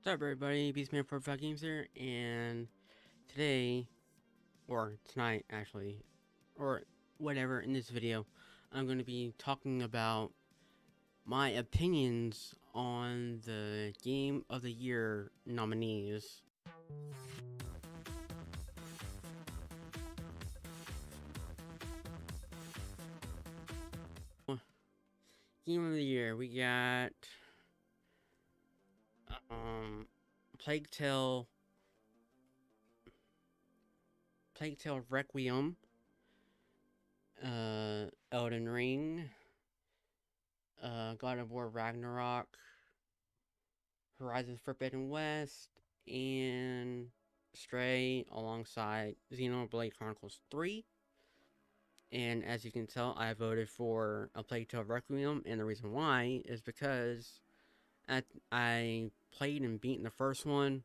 What's up, everybody? Beastman45 Games here, and today, or tonight actually, or whatever, in this video, I'm going to be talking about my opinions on the Game of the Year nominees. Game of the Year, we got Plague Tale Requiem, Elden Ring, God of War Ragnarok, Horizon Forbidden West, and Stray, alongside Xenoblade Chronicles 3. And as you can tell, I voted for A Plague Tale Requiem, and the reason why is because I played and beaten the first one.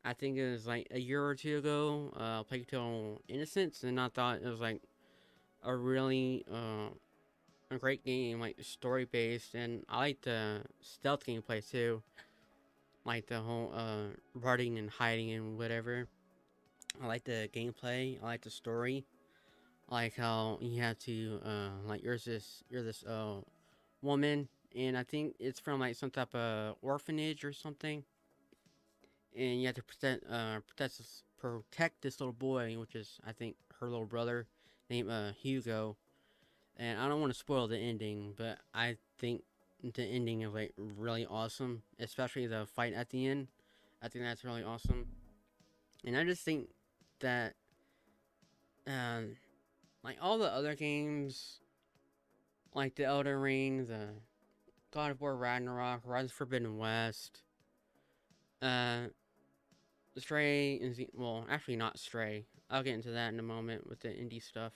I think it was like a year or two ago, Plague Tale Innocence, and I thought it was like a really a great game, like story based, and I like the stealth gameplay too, like the whole running and hiding and whatever. I like the gameplay. I like the story. I like how you have to like you're this woman, and I think it's from like some type of orphanage or something, and you have to protect this little boy, which is I think her little brother, named Hugo. And I don't want to spoil the ending, but I think the ending is like really awesome, especially the fight at the end. I think that's really awesome, and I just think that like all the other games, like the Elden Ring, the God of War Ragnarok, Horizon Forbidden West, uh, Stray, and well, actually not Stray. I'll get into that in a moment with the indie stuff.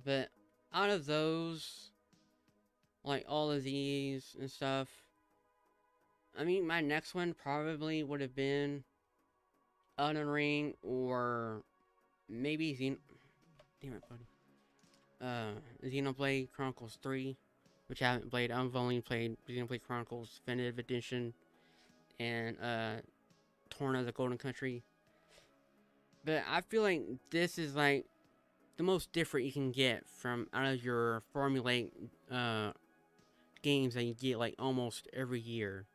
But out of those, like all of these and stuff, I mean, my next one probably would have been Elden Ring, or maybe damn it, buddy. Xenoblade Chronicles 3, which I haven't played. I've only played Xenoblade Chronicles Definitive Edition and Torn of the Golden Country. But I feel like this is like the most different you can get from out of your formulaic games that you get like almost every year.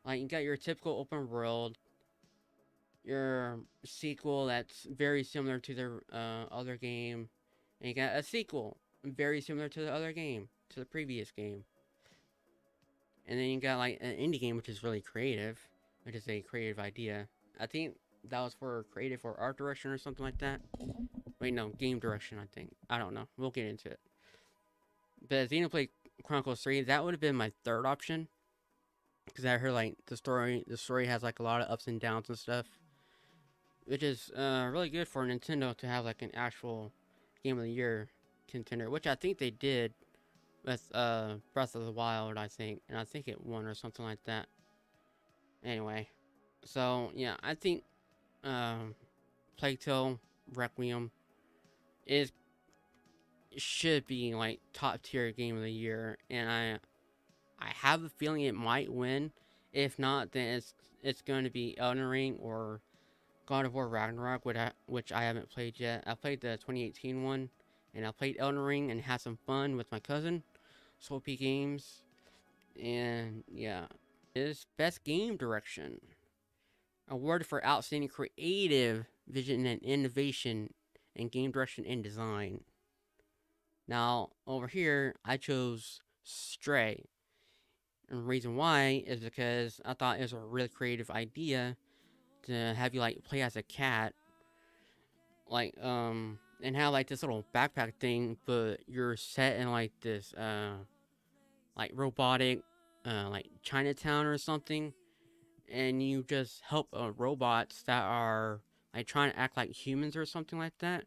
Like you got your typical open world, your sequel that's very similar to the other game, and you got a sequel very similar to the other game, to the previous game. And then you got like an indie game, which is really creative, which is a creative idea. I think that was for creative or art direction or something like that. Wait, no, game direction, I think. I don't know. We'll get into it. But Xenoblade Chronicles 3, that would have been my third option. Because I heard like the story has like a lot of ups and downs and stuff. Which is really good for Nintendo to have like an actual Game of the Year contender, which I think they did with Breath of the Wild, I think, and I think it won or something like that. Anyway, so yeah, I think Plague Tale Requiem is should be like top tier Game of the Year, and I have a feeling it might win. If not, then it's going to be Elden Ring or God of War Ragnarok, which I haven't played yet. I played the 2018 one, and I played Elden Ring and had some fun with my cousin, Soapy Games, and yeah. Is Best Game Direction. Award for Outstanding Creative Vision and Innovation in Game Direction and Design. Now, over here, I chose Stray. And the reason why is because I thought it was a really creative idea to have you like play as a cat, like and have like this little backpack thing, but you're set in like this like robotic like Chinatown or something, and you just help robots that are like trying to act like humans or something like that,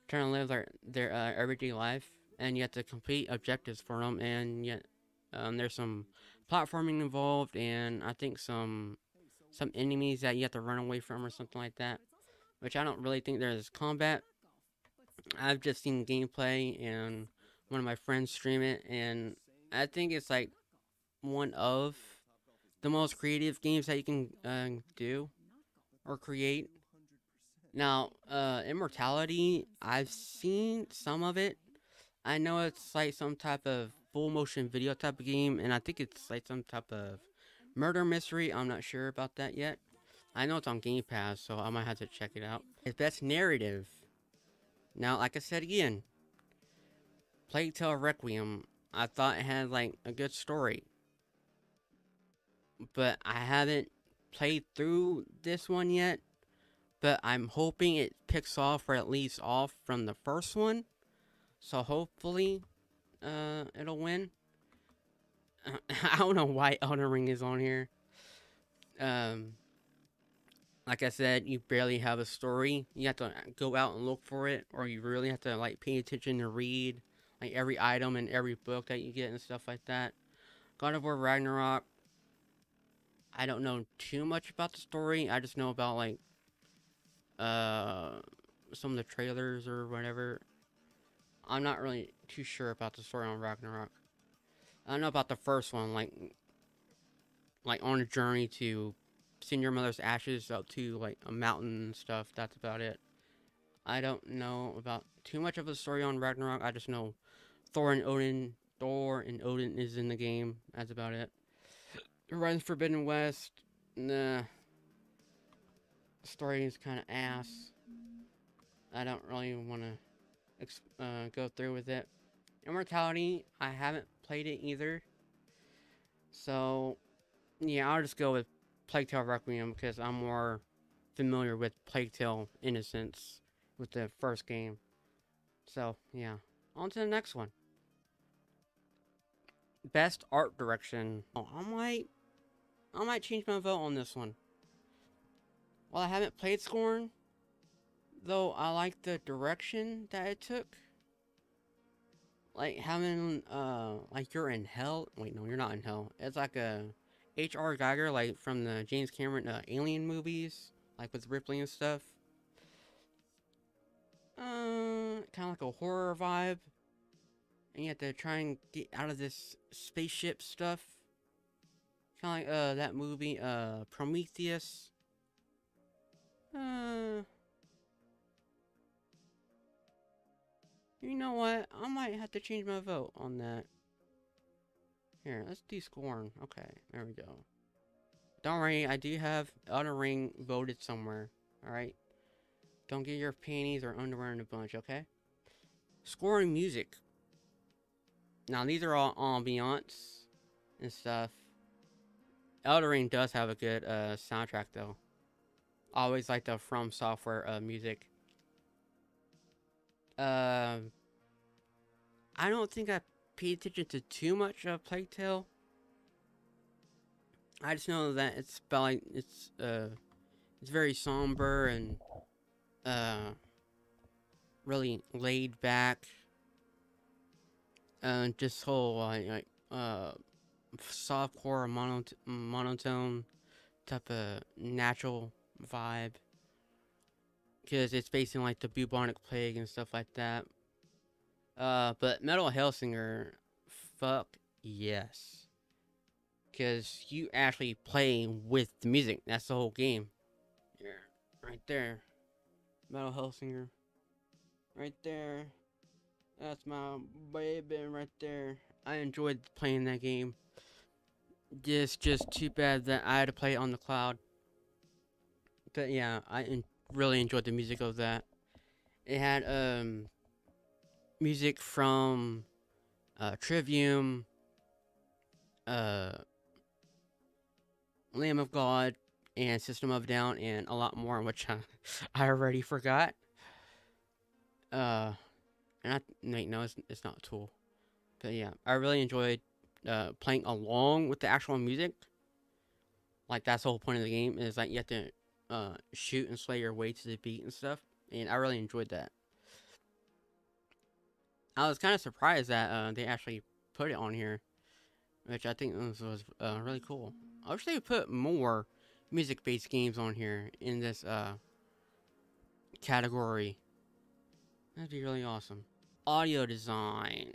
trying to live their everyday life, and you have to complete objectives for them, and yet there's some platforming involved, and I think some enemies that you have to run away from or something like that, which I don't really think there's combat. I've just seen gameplay and one of my friends stream it, and I think it's like one of the most creative games that you can do or create. Now, Immortality, I've seen some of it. I know it's like some type of full motion video type of game, and I think it's like some type of murder mystery. I'm not sure about that yet. I know it's on Game Pass, so I might have to check it out. Its best narrative. Now, like I said again, Plague Tale Requiem, I thought it had like a good story, but I haven't played through this one yet. But I'm hoping it picks off or at least off from the first one. So hopefully, it'll win. I don't know why Elden Ring is on here. Um, like I said, you barely have a story. You have to go out and look for it, or you really have to like pay attention to read like every item and every book that you get and stuff like that. God of War Ragnarok. I don't know too much about the story. I just know about like uh some of the trailers or whatever. I'm not really too sure about the story on Ragnarok. I know about the first one, like on a journey to send your mother's ashes up to like a mountain and stuff. That's about it. I don't know about too much of the story on Ragnarok. I just know Thor and Odin. Thor and Odin is in the game. That's about it. Horizon Forbidden West. Nah, the story is kind of ass. I don't really want to go through with it. Immortality. I haven't played it either. So yeah, I'll just go with Plague Tale Requiem because I'm more familiar with Plague Tale Innocence with the first game. So yeah, on to the next one. Best art direction. Oh, I might change my vote on this one. While I haven't played Scorn, though, I like the direction that it took. Like having like you're in hell. Wait, no, you're not in hell. It's like a H.R. Geiger, like from the James Cameron Alien movies, like with Ripley and stuff. Kind of like a horror vibe, and you have to try and get out of this spaceship stuff. Kind of like that movie Prometheus. Uh, you know what? I might have to change my vote on that. Here, let's do Scorn. Okay, there we go. Don't worry, I do have Elden Ring voted somewhere. Alright? Don't get your panties or underwear in a bunch, okay? Scoring music. Now, these are all ambiance and stuff. Elden Ring does have a good soundtrack, though. Always like the From Software music. I don't think I paid attention to too much of Plague Tale. I just know that it's about like it's very somber and really laid back. Just whole softcore monotone type of natural vibe. Because it's based on like the bubonic plague and stuff like that. But Metal Hellsinger, fuck yes. Because you actually play with the music. That's the whole game. Yeah, right there. Metal Hellsinger. Right there. That's my baby right there. I enjoyed playing that game. Just too bad that I had to play it on the cloud. But yeah, really enjoyed the music of that. It had music from Trivium, uh, Lamb of God, and System of a Down, and a lot more, which I already forgot. And wait, no, it's not Tool. But yeah, I really enjoyed playing along with the actual music. Like, that's the whole point of the game, is like you have to shoot and slay your way to the beat and stuff. And I really enjoyed that. I was kind of surprised that they actually put it on here, which I think was really cool. I wish they would put more music-based games on here in this category. That'd be really awesome. Audio design.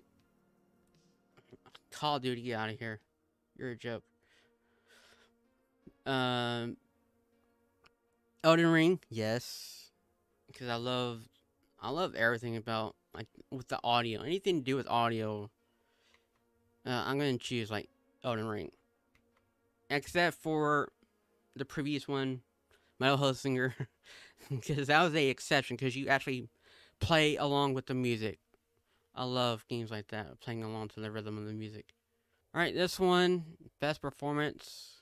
Call of Duty, get out of here. You're a joke. Um, Elden Ring, yes, because I love everything about like with the audio. Anything to do with audio, I'm gonna choose like Elden Ring, except for the previous one, Metal Hellsinger, because that was a exception because you actually play along with the music. I love games like that, playing along to the rhythm of the music. All right, this one, best performance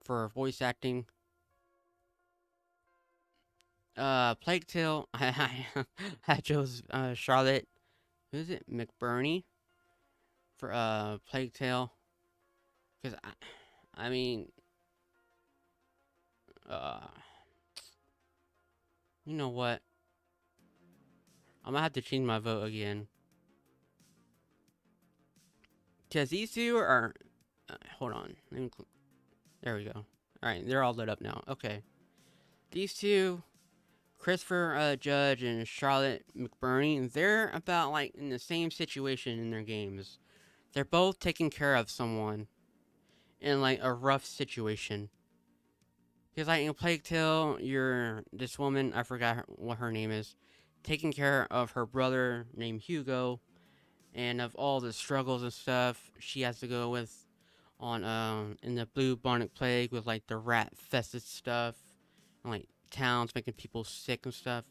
for voice acting. Plague Tale. I chose Charlotte. Who is it? McBurney for Plague Tale. Because I mean, uh, you know what? I'm gonna have to change my vote again. Because these two are. Hold on. There we go. Alright, they're all lit up now. Okay. These two, Christopher Judge and Charlotte McBurney, they're about like in the same situation in their games. They're both taking care of someone in like a rough situation. Because like in Plague Tale, you're this woman, I forgot what her name is, taking care of her brother named Hugo, and of all the struggles and stuff she has to go with on in the bubonic plague with like the rat fested stuff and like towns making people sick and stuff.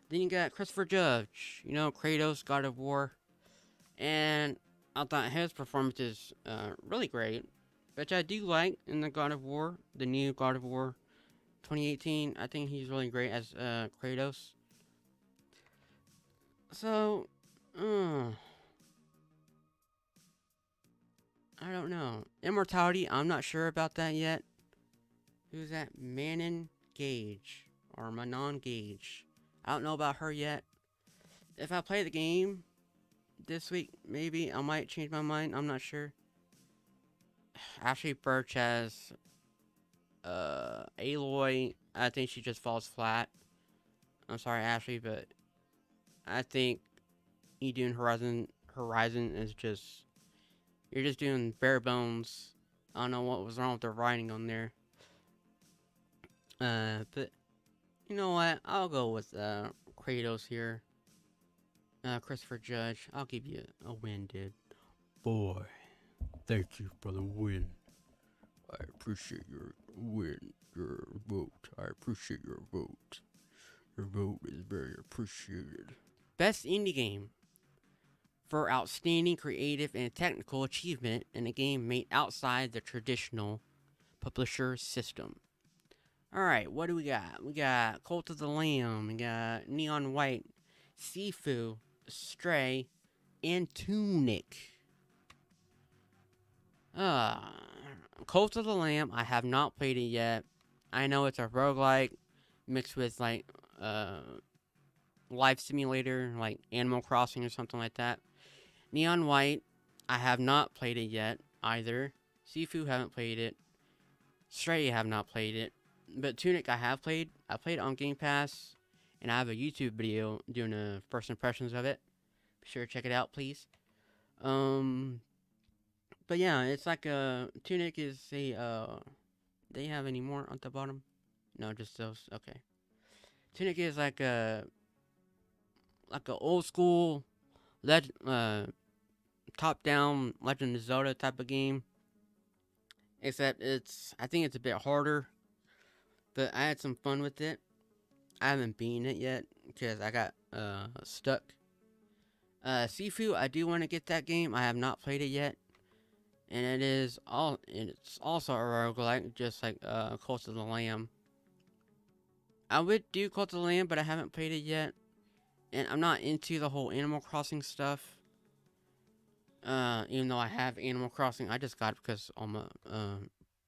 Then you got Christopher Judge, you know, Kratos, God of War, and I thought his performance is really great, which I do like in the God of War, the new God of War 2018. I think he's really great as Kratos. So, I don't know. Immortality, I'm not sure about that yet. Who's that? Manon Gage. Or Manon Gage. I don't know about her yet. If I play the game this week, maybe I might change my mind. I'm not sure. Ashley Birch has Aloy. I think she just falls flat. I'm sorry, Ashley, but I think you doing Horizon is just, you're just doing bare bones. I don't know what was wrong with the writing on there. But you know what? I'll go with Kratos here. Christopher Judge. I'll give you a win, dude. Boy, thank you for the win. I appreciate your win, your vote. I appreciate your vote. Your vote is very appreciated. Best indie game for outstanding creative and technical achievement in a game made outside the traditional publisher system. Alright, what do we got? We got Cult of the Lamb, we got Neon White, Sifu, Stray, and Tunic. Cult of the Lamb, I have not played it yet. I know it's a roguelike mixed with like life simulator, like Animal Crossing or something like that. Neon White, I have not played it yet either. Sifu, haven't played it. Stray, have not played it. But Tunic, I have played. I played it on Game Pass, and I have a YouTube video doing the first impressions of it. Be sure to check it out, please. But yeah, it's like a Tunic is a they have any more at the bottom? No, just those. Okay. Tunic is like a old school top down Legend of Zelda type of game. Except I think it's a bit harder. But I had some fun with it. I haven't beaten it yet because I got stuck. Sifu, I do want to get that game. I have not played it yet. And it's also a roguelike, just like Cult of the Lamb. I would do Cult of the Lamb, but I haven't played it yet. And I'm not into the whole Animal Crossing stuff. Even though I have Animal Crossing, I just got it because all my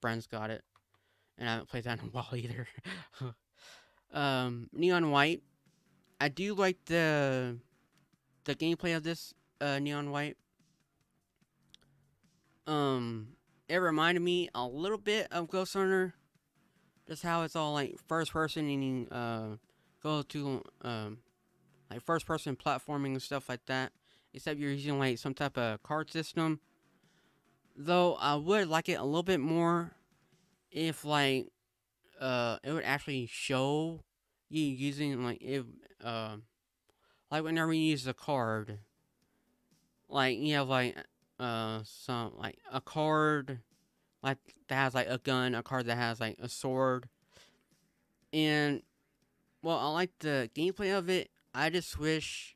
friends got it. And I haven't played that in a while either. Neon White. I do like the gameplay of this Neon White. It reminded me a little bit of Ghost Runner. Just how it's all like first person and you go to like first person platforming and stuff like that. Except you're using like some type of card system. Though I would like it a little bit more if like it would actually show you using like if like whenever you use a card, like you have like some like a card like that has like a gun, a card that has like a sword, and well, I like the gameplay of it. I just wish,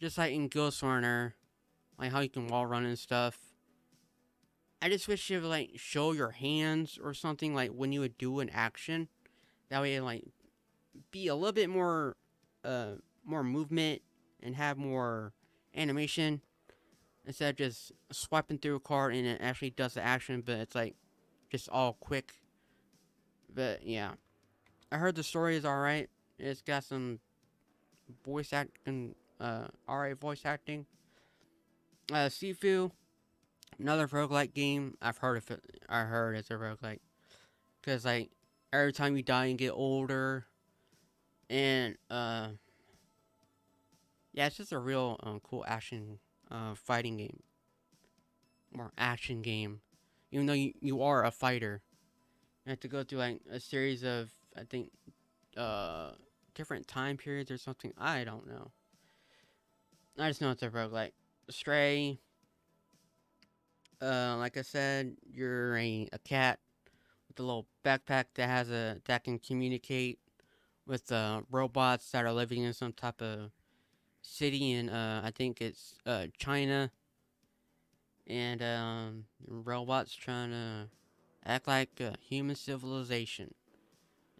just like in Ghost Runner, like how you can wall run and stuff. I just wish it would like show your hands or something like when you would do an action. That way, it, like be a little bit uh, more movement and have more animation instead of just swiping through a card and it actually does the action, but it's like just all quick. But yeah, I heard the story is alright. It's got some voice acting, alright voice acting. Sifu, another roguelike game. I've heard of it. I heard it's a roguelike. Because, like, every time you die, you get older. And, yeah, it's just a real cool action fighting game. More action game. Even though you are a fighter. You have to go through, like, a series of, I think, different time periods or something. I don't know. I just know it's a roguelike. Stray, like I said, you're a cat with a little backpack that can communicate with robots that are living in some type of city in I think it's China, and robots trying to act like human civilization.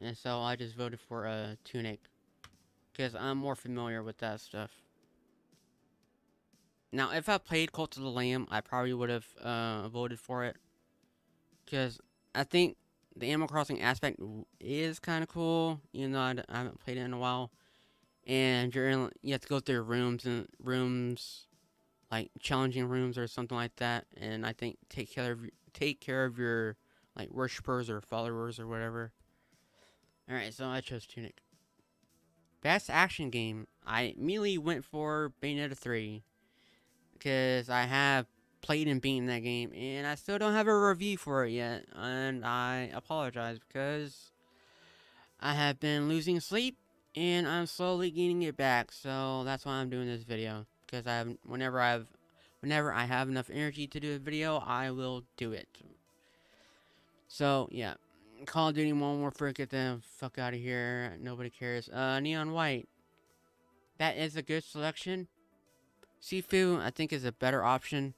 And so I just voted for Tunic because I'm more familiar with that stuff. Now, if I played Cult of the Lamb, I probably would have voted for it because I think the Animal Crossing aspect is kind of cool, even though I haven't played it in a while. And you have to go through rooms, like challenging rooms or something like that. And I think take care of your like worshippers or followers or whatever. All right, so I chose Tunic. Best action game. I immediately went for Bayonetta 3 because I have played and beaten that game, and I still don't have a review for it yet, and I apologize because I have been losing sleep, and I'm slowly gaining it back, so that's why I'm doing this video, because whenever I have enough energy to do a video, I will do it. So, yeah. Call of Duty Modern Warfare, get the fuck out of here, nobody cares. Neon White. That is a good selection. Sifu, I think, is a better option.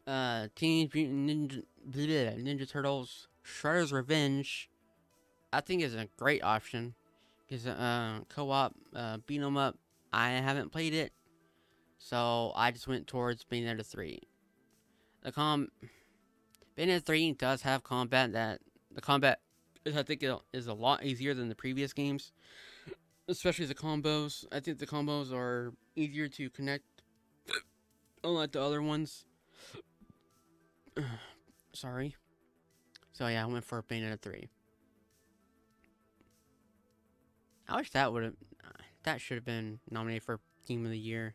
Teenage Mutant Ninja Turtles Shredder's Revenge, I think is a great option. Because co-op, beat 'em up, I haven't played it. So I just went towards Bayonetta 3. Bayonetta 3 does have combat the combat I think is a lot easier than the previous games. Especially the combos. I think the combos are easier to connect, unlike the other ones. Sorry. So yeah, I went for Bayonetta 3. I wish that should have been nominated for Game of the Year.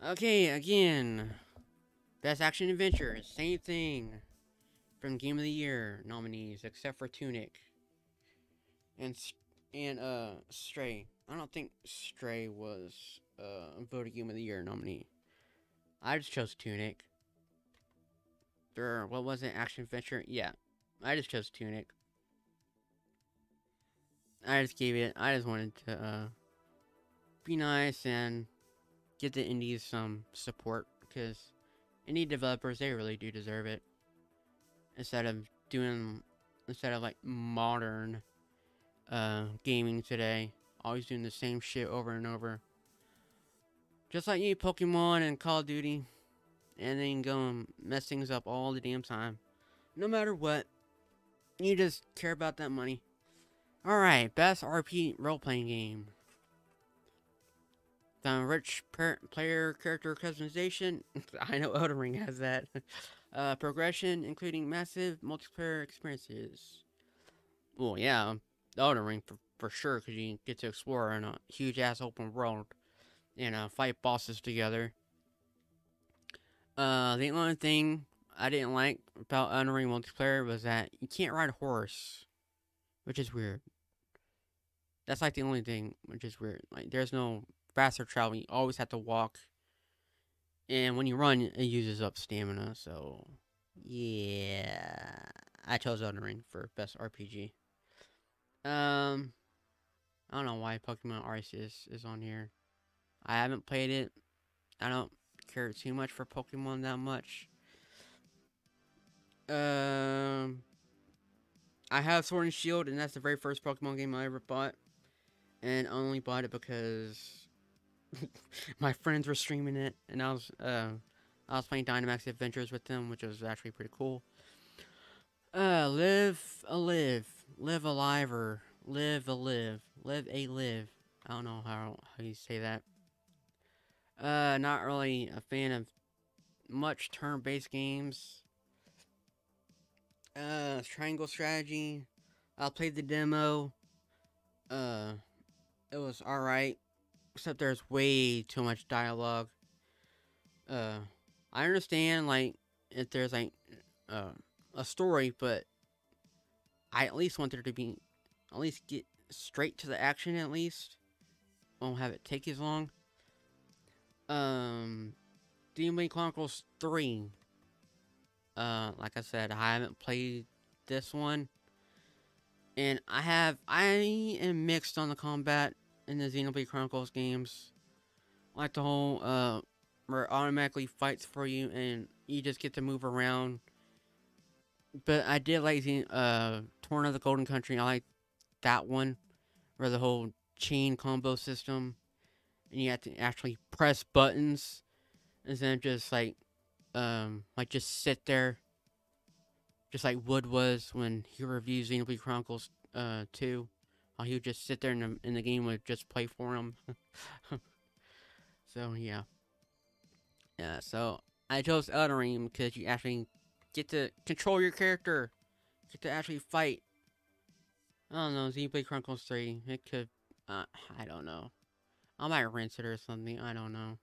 Okay, again, Best Action Adventure, same thing from Game of the Year nominees, except for Tunic and Stray. I don't think Stray was voted Game of the Year nominee. I just chose Tunic. What was it? Action Adventure? Yeah, I just chose Tunic. I just wanted to be nice and give the indies some support, because indie developers, they really do deserve it. Instead of like modern gaming today, always doing the same shit over and over. Just like you, Pokemon and Call of Duty, and then go and mess things up all the damn time. No matter what, you just care about that money. Alright, best RP role-playing game. The rich player character customization. I know Elden Ring has that. Progression, including massive multiplayer experiences. Well, yeah, Elden Ring for sure, because you get to explore in a huge ass open world and fight bosses together. The only thing I didn't like about Elden Ring multiplayer was that you can't ride a horse, which is weird. That's like the only thing which is weird. Like there's no faster travel. You always have to walk, and when you run, it uses up stamina. So yeah, I chose Elden Ring for best RPG. Um, I don't know why Pokemon Arceus is on here. I haven't played it. I don't care too much for Pokemon that much. Um, I have Sword and Shield, and that's the very first Pokemon game I ever bought, and I only bought it because my friends were streaming it, and I was playing Dynamax Adventures with them, which was actually pretty cool. Live a live, or live a live, live a live. I don't know how you say that. Not really a fan of much turn-based games. Triangle Strategy. I played the demo. Uh, it was alright, except there's way too much dialogue. Uh, I understand, like, if there's, like, uh, a story, but I at least want there to be, at least get straight to the action, at least. Won't have it take as long. Xenoblade Chronicles 3. Like I said, I haven't played this one. And I am mixed on the combat in the Xenoblade Chronicles games. Like the whole, where it automatically fights for you and you just get to move around. But I did like the, Torn of the Golden Country. I like that one, where the whole chain combo system, and you have to actually press buttons, instead of just like just sit there, just like Wood was when he reviewed Xenoblade Chronicles 2. How he would just sit there in the game would just play for him. So yeah, So I chose Elden Ring because you actually get to control your character, get to actually fight. I don't know, Xenoblade Chronicles 3. It could, I don't know. I might rinse it or something. I don't know.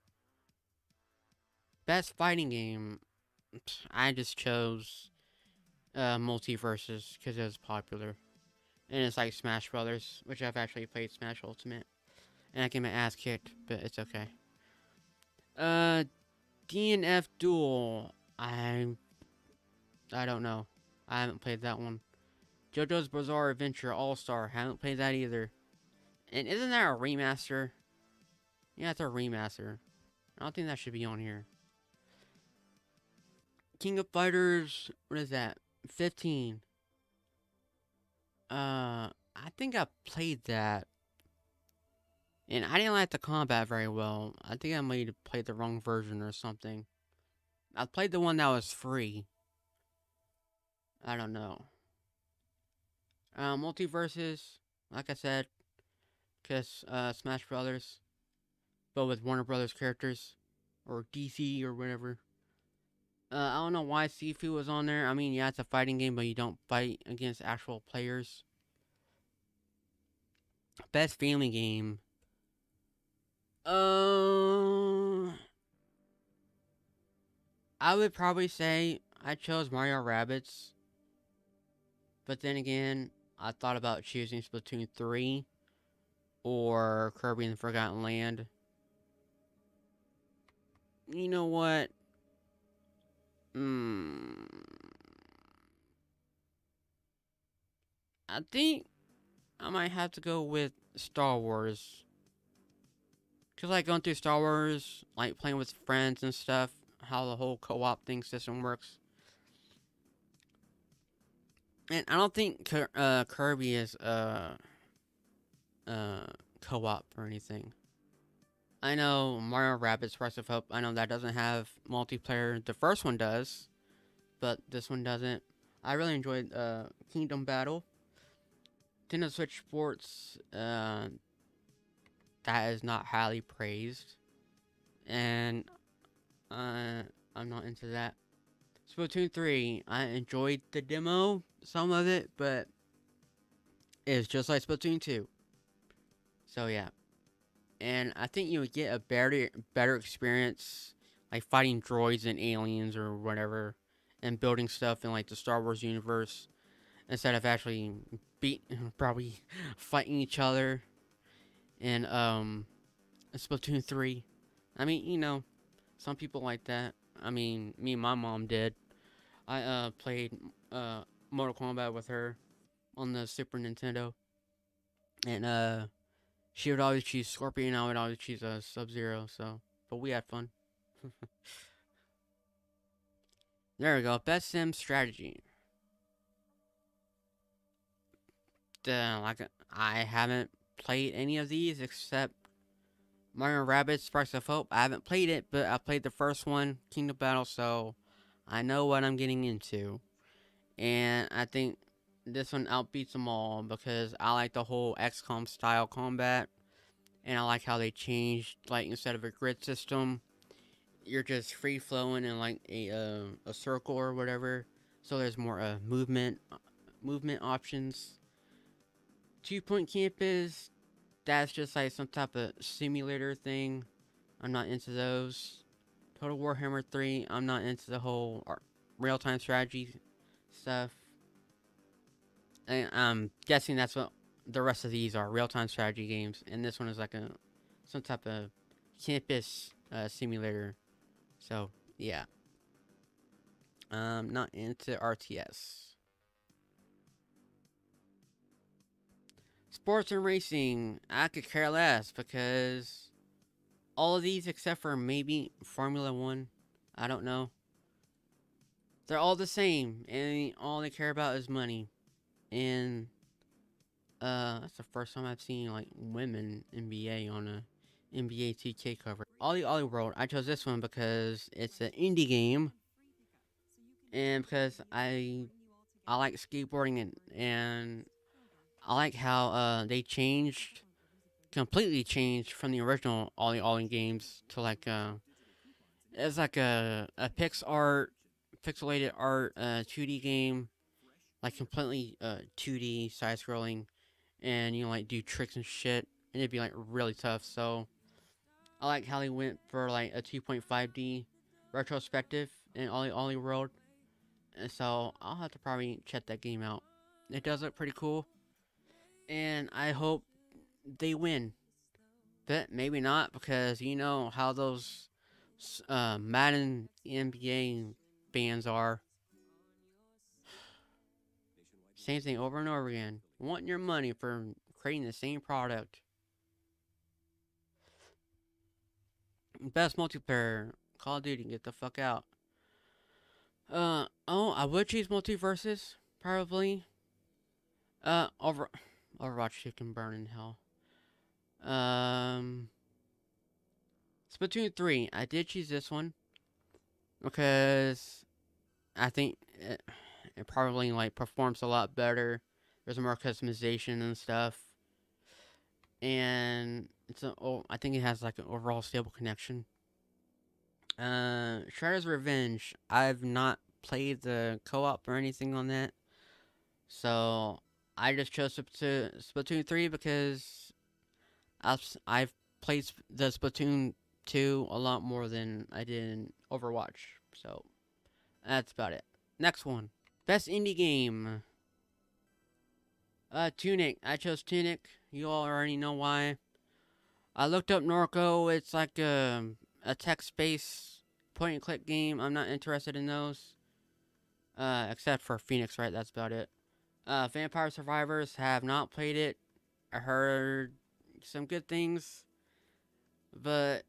Best fighting game. I just chose Multiverses because it was popular. And it's like Smash Brothers, which I've actually played Smash Ultimate. And I get my ass kicked, but it's okay. DNF Duel. I don't know. I haven't played that one. JoJo's Bizarre Adventure All-Star. Haven't played that either. And isn't that a remaster? Yeah, it's a remaster. I don't think that should be on here. King of Fighters, what is that? 15. I think I played that. And I didn't like the combat very well. I think I might have played the wrong version or something. I played the one that was free. I don't know. Multiverses, like I said, because Smash Brothers, but with Warner Brothers characters, or DC or whatever. I don't know why Sifu was on there. I mean, yeah, it's a fighting game, but you don't fight against actual players. Best family game. I would probably say I chose Mario Rabbids. But then again, I thought about choosing Splatoon 3 or Kirby and the Forgotten Land. You know what? I think I might have to go with Star Wars. Because, like, going through Star Wars, like, playing with friends and stuff, how the whole co-op thing system works. And I don't think Kirby is, co-op or anything. I know Mario Rabbids Sparks of Hope, I know that doesn't have multiplayer. The first one does, but this one doesn't. I really enjoyed, Kingdom Battle. Nintendo Switch Sports, that is not highly praised. And, I'm not into that. Splatoon 3, I enjoyed the demo, some of it, but it's just like Splatoon 2. So yeah. And I think you would get a better experience, like fighting droids and aliens or whatever, and building stuff in like the Star Wars universe instead of actually beat probably fighting each other in Splatoon 3. I mean, some people like that. I mean, me and my mom did. I played Mortal Kombat with her on the Super Nintendo, and she would always choose Scorpion. I would always choose Sub-Zero. So, but we had fun. There we go. Best Sim strategy. Like I haven't played any of these except Mario Rabbids Sparks of Hope. I haven't played it, but I played the first one, Kingdom Battle, so I know what I'm getting into. And I think this one outbeats them all because I like the whole XCOM style combat, and I like how they changed, like instead of a grid system, you're just free flowing in like a circle or whatever. So there's more movement options. 2 Point Campus, that's just like some type of simulator thing. I'm not into those. Total Warhammer 3, I'm not into the whole real-time strategy stuff. And I'm guessing that's what the rest of these are, real-time strategy games. And this one is like some type of campus simulator. So, yeah. Not into RTS. Sports and racing, I could care less because all of these except for maybe Formula 1, I don't know. They're all the same, and all they care about is money. And that's the first time I've seen like women NBA on a NBA 2K cover. Ollie World, I chose this one because it's an indie game, and because I like skateboarding and I like how they completely changed from the original Ollie games to like it's like a pixelated art 2D game, like completely 2D side scrolling, and you know, like do tricks and shit, and it'd be like really tough. So I like how they went for like a 2.5D retrospective in Ollie World, and so I'll have to probably check that game out. It does look pretty cool, and I hope they win. But maybe not because you know how those Madden NBA fans are. Same thing over and over again. Wanting your money for creating the same product. Best multiplayer. Call of Duty, get the fuck out. Oh, I would choose multiverses, probably. Overwatch 2 can burn in hell. Um, Splatoon 3, I did choose this one because I think it probably like performs a lot better. There's more customization and stuff, and I think it has like an overall stable connection. Shredder's Revenge. I've not played the co-op or anything on that, so I just chose Splatoon 3 because I've played the Splatoon 2 a lot more than I did in Overwatch. So that's about it. Next one. Best indie game. Tunic. I chose Tunic. You all already know why. I looked up Norco. It's like a text-based point-and-click game. I'm not interested in those. Except for Phoenix, right? That's about it. Vampire Survivors, have not played it. I heard some good things, but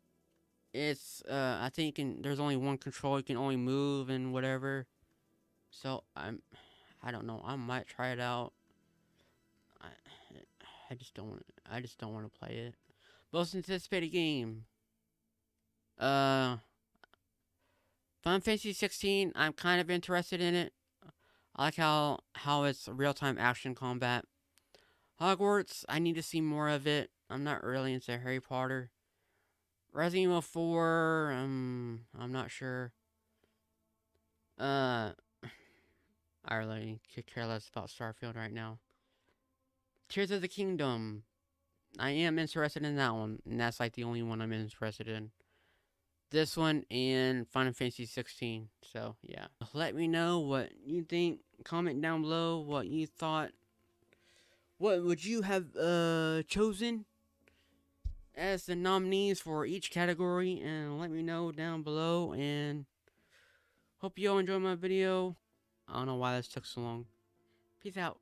it's I think there's only one control. You can only move and whatever. So I don't know. I might try it out. I, I just don't want. I just don't want to play it. Most anticipated game. Uh, Final Fantasy 16. I'm kind of interested in it. I like how it's real time action combat. Hogwarts. I need to see more of it. I'm not really into Harry Potter. Resident Evil 4. I'm not sure. I really could care less about Starfield right now. Tears of the Kingdom. I am interested in that one, and that's like the only one I'm interested in. this one and Final Fantasy 16. So yeah, let me know what you think. Comment down below what you thought. What would you have chosen as the nominees for each category, and let me know down below. And hope you all enjoyed my video. I don't know why this took so long. Peace out.